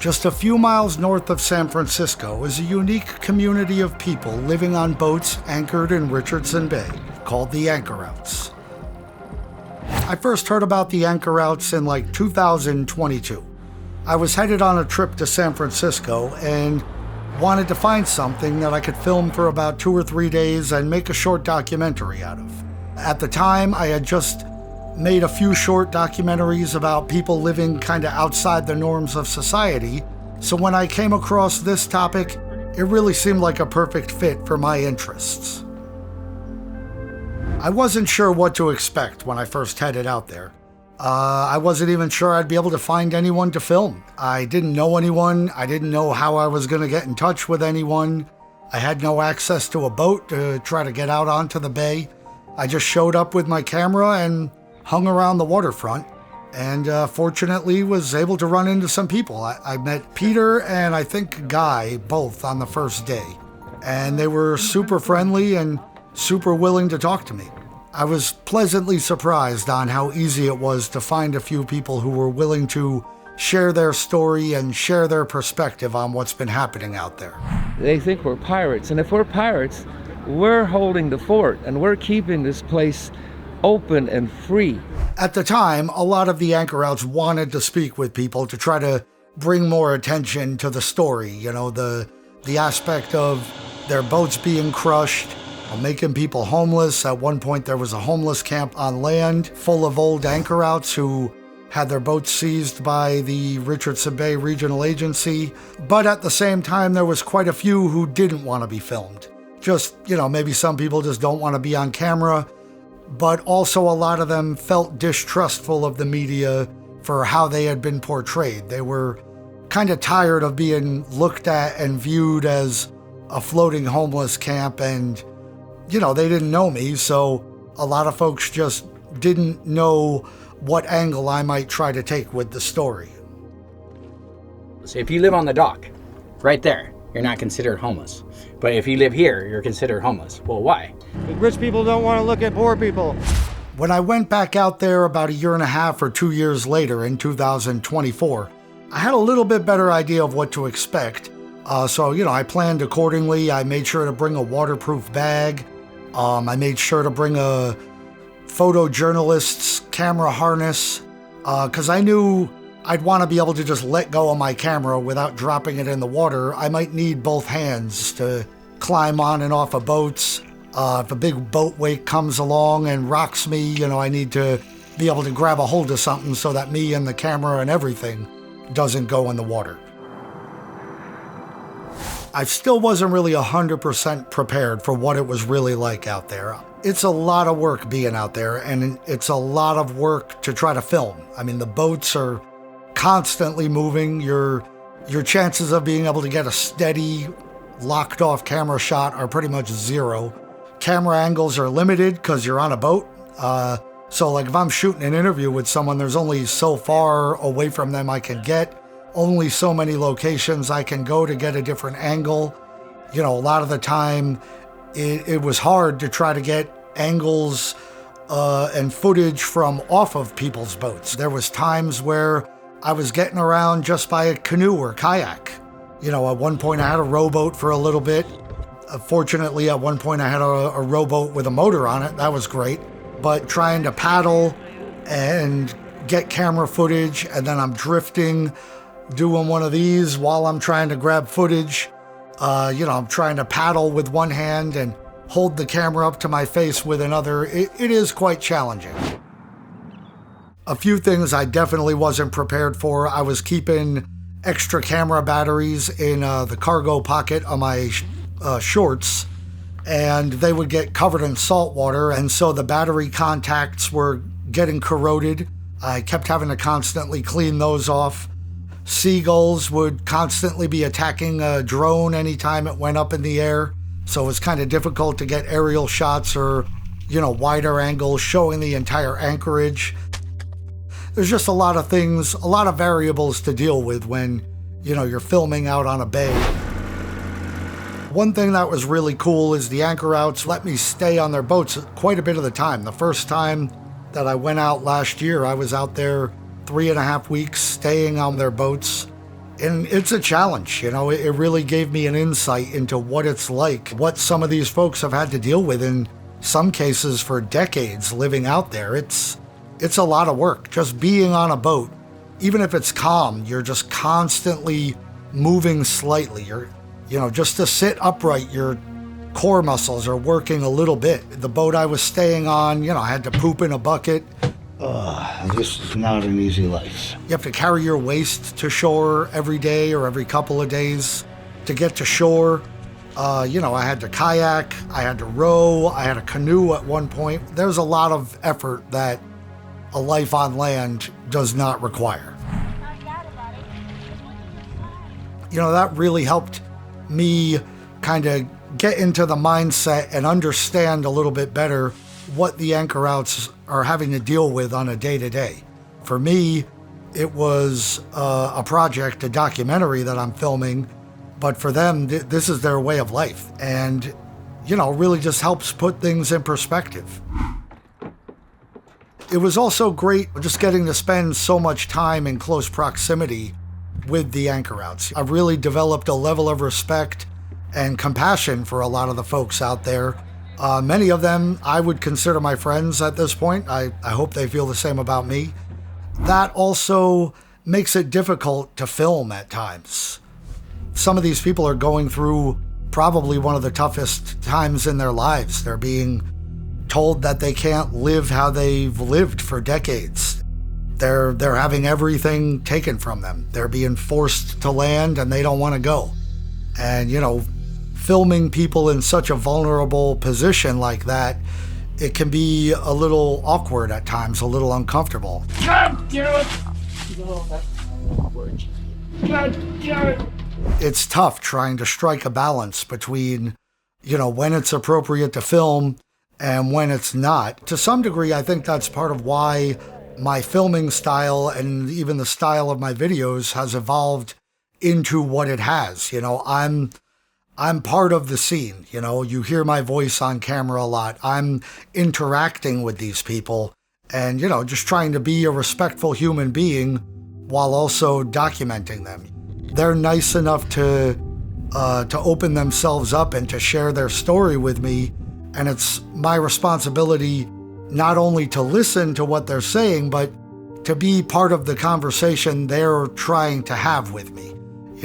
Just a few miles north of San Francisco is a unique community of people living on boats anchored in Richardson Bay, called the Anchorouts. I first heard about the Anchorouts in 2022. I was headed on a trip to San Francisco and wanted to find something that I could film for about 2 or 3 days and make a short documentary out of. At the time, I had just made a few short documentaries about people living kind of outside the norms of society, so when I came across this topic, it really seemed like a perfect fit for my interests. I wasn't sure what to expect when I first headed out there. I wasn't even sure I'd be able to find anyone to film. I didn't know anyone. I didn't know how I was going to get in touch with anyone. I had no access to a boat to try to get out onto the bay. I just showed up with my camera and hung around the waterfront, and fortunately was able to run into some people. I met Peter and I think Guy both on the first day, and they were super friendly and super willing to talk to me. I was pleasantly surprised on how easy it was to find a few people who were willing to share their story and share their perspective on what's been happening out there. They think we're pirates, and if we're pirates, we're holding the fort and we're keeping this place open and free. At the time, a lot of the Anchorouts wanted to speak with people to try to bring more attention to the story, the aspect of their boats being crushed, making people homeless. At one point, there was a homeless camp on land full of old Anchorouts who had their boats seized by the Richardson Bay Regional Agency. But at the same time, there was quite a few who didn't want to be filmed. Just, maybe some people just don't want to be on camera. But also a lot of them felt distrustful of the media for how they had been portrayed. They were kind of tired of being looked at and viewed as a floating homeless camp, and, they didn't know me, so a lot of folks just didn't know what angle I might try to take with the story. So if you live on the dock, right there, you're not considered homeless. But if you live here, you're considered homeless. Well, why? Rich people don't want to look at poor people. When I went back out there about 1.5 or 2 years later in 2024, I had a little bit better idea of what to expect. So I planned accordingly. I made sure to bring a waterproof bag. I made sure to bring a photojournalist's camera harness, because I knew I'd want to be able to just let go of my camera without dropping it in the water. I might need both hands to climb on and off of boats. If a big boat wake comes along and rocks me, I need to be able to grab a hold of something so that me and the camera and everything doesn't go in the water. I still wasn't really 100% prepared for what it was really like out there. It's a lot of work being out there, and it's a lot of work to try to film. I mean, the boats are constantly moving. Your chances of being able to get a steady, locked off camera shot are pretty much zero. Camera angles are limited because you're on a boat. So if I'm shooting an interview with someone, there's only so far away from them I can get, only so many locations I can go to get a different angle. A lot of the time it was hard to try to get angles and footage from off of people's boats. There was times where I was getting around just by a canoe or kayak. At one point I had a rowboat for a little bit. Fortunately, at one point I had a rowboat with a motor on it. That was great. But trying to paddle and get camera footage, and then I'm drifting, doing one of these while I'm trying to grab footage. I'm trying to paddle with one hand and hold the camera up to my face with another. It is quite challenging. A few things I definitely wasn't prepared for. I was keeping extra camera batteries in the cargo pocket of my shorts, and they would get covered in salt water, and so the battery contacts were getting corroded. I kept having to constantly clean those off. Seagulls would constantly be attacking a drone anytime it went up in the air, so it was kind of difficult to get aerial shots or, wider angles showing the entire anchorage. There's just a lot of things, a lot of variables to deal with when, you're filming out on a bay. One thing that was really cool is the Anchorouts let me stay on their boats quite a bit of the time. The first time that I went out last year, I was out there 3.5 weeks staying on their boats, And it's a challenge, it really gave me an insight into what it's like, what some of these folks have had to deal with in some cases for decades living out there. It's a lot of work. Just being on a boat, even if it's calm, you're just constantly moving slightly. Just to sit upright, your core muscles are working a little bit. The boat I was staying on, I had to poop in a bucket. This is not an easy life. You have to carry your waste to shore every day or every couple of days to get to shore. I had to kayak, I had to row, I had a canoe at one point. There's a lot of effort that a life on land does not require. That really helped me kind of get into the mindset and understand a little bit better what the anchor outs are having to deal with on a day-to-day. For me, it was a project, a documentary that I'm filming, but for them, this is their way of life. And, really just helps put things in perspective. It was also great just getting to spend so much time in close proximity with the anchor outs. I've really developed a level of respect and compassion for a lot of the folks out there. Many of them I would consider my friends at this point. I hope they feel the same about me. That also makes it difficult to film at times. Some of these people are going through probably one of the toughest times in their lives. They're being told that they can't live how they've lived for decades. They're having everything taken from them. They're being forced to land and they don't want to go. And, filming people in such a vulnerable position like that, it can be a little awkward at times, a little uncomfortable. God damn it! No, that's not word. God damn it! It's tough trying to strike a balance between, when it's appropriate to film and when it's not. To some degree, I think that's part of why my filming style and even the style of my videos has evolved into what it has. I'm part of the scene. You hear my voice on camera a lot. I'm interacting with these people and, just trying to be a respectful human being while also documenting them. They're nice enough to open themselves up and to share their story with me. And it's my responsibility not only to listen to what they're saying, but to be part of the conversation they're trying to have with me.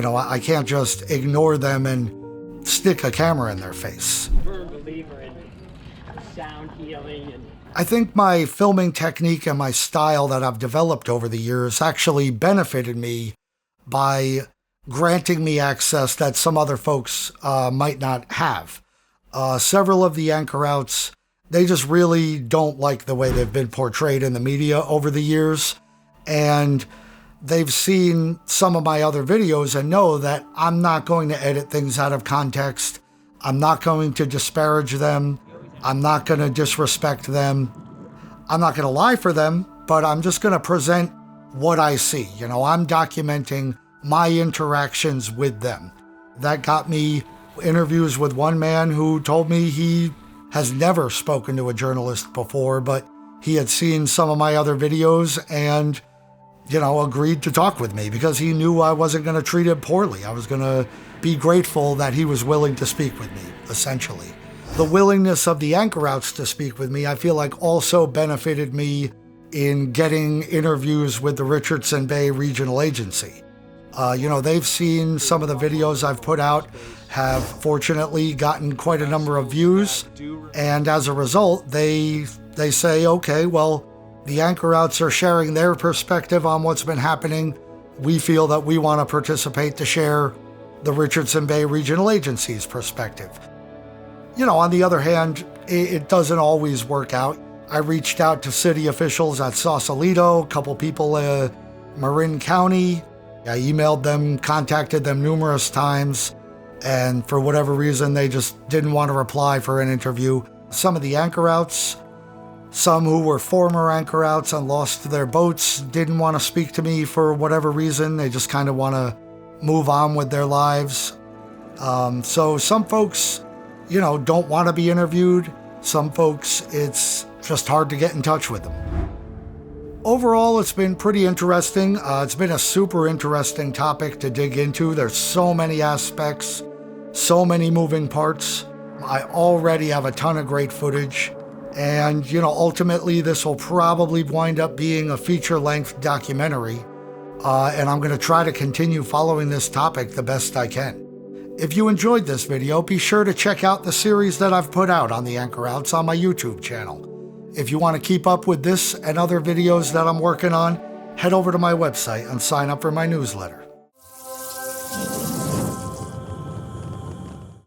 I can't just ignore them and stick a camera in their face. Firm believer in sound healing and I think my filming technique and my style that I've developed over the years actually benefited me by granting me access that some other folks might not have. Several of the anchor outs, they just really don't like the way they've been portrayed in the media over the years. And they've seen some of my other videos and know that I'm not going to edit things out of context. I'm not going to disparage them. I'm not going to disrespect them. I'm not going to lie for them, but I'm just going to present what I see. I'm documenting my interactions with them. That got me interviews with one man who told me he has never spoken to a journalist before, but he had seen some of my other videos and agreed to talk with me because he knew I wasn't going to treat him poorly. I was going to be grateful that he was willing to speak with me, essentially. The willingness of the anchor outs to speak with me, I feel like also benefited me in getting interviews with the Richardson Bay Regional Agency. They've seen some of the videos I've put out, have fortunately gotten quite a number of views, and as a result, they say, okay, well, the anchor outs are sharing their perspective on what's been happening. We feel that we want to participate to share the Richardson Bay Regional Agency's perspective. On the other hand, it doesn't always work out. I reached out to city officials at Sausalito, a couple people in Marin County. I emailed them, contacted them numerous times, and for whatever reason, they just didn't want to reply for an interview. Some of the anchor outs, some who were former anchor outs and lost their boats, didn't want to speak to me for whatever reason. They just kind of want to move on with their lives. So some folks, don't want to be interviewed. Some folks, it's just hard to get in touch with them. Overall, it's been pretty interesting. It's been a super interesting topic to dig into. There's so many aspects, so many moving parts. I already have a ton of great footage. And, ultimately, this will probably wind up being a feature-length documentary. And I'm going to try to continue following this topic the best I can. If you enjoyed this video, be sure to check out the series that I've put out on the Anchor Outs on my YouTube channel. If you want to keep up with this and other videos that I'm working on, head over to my website and sign up for my newsletter.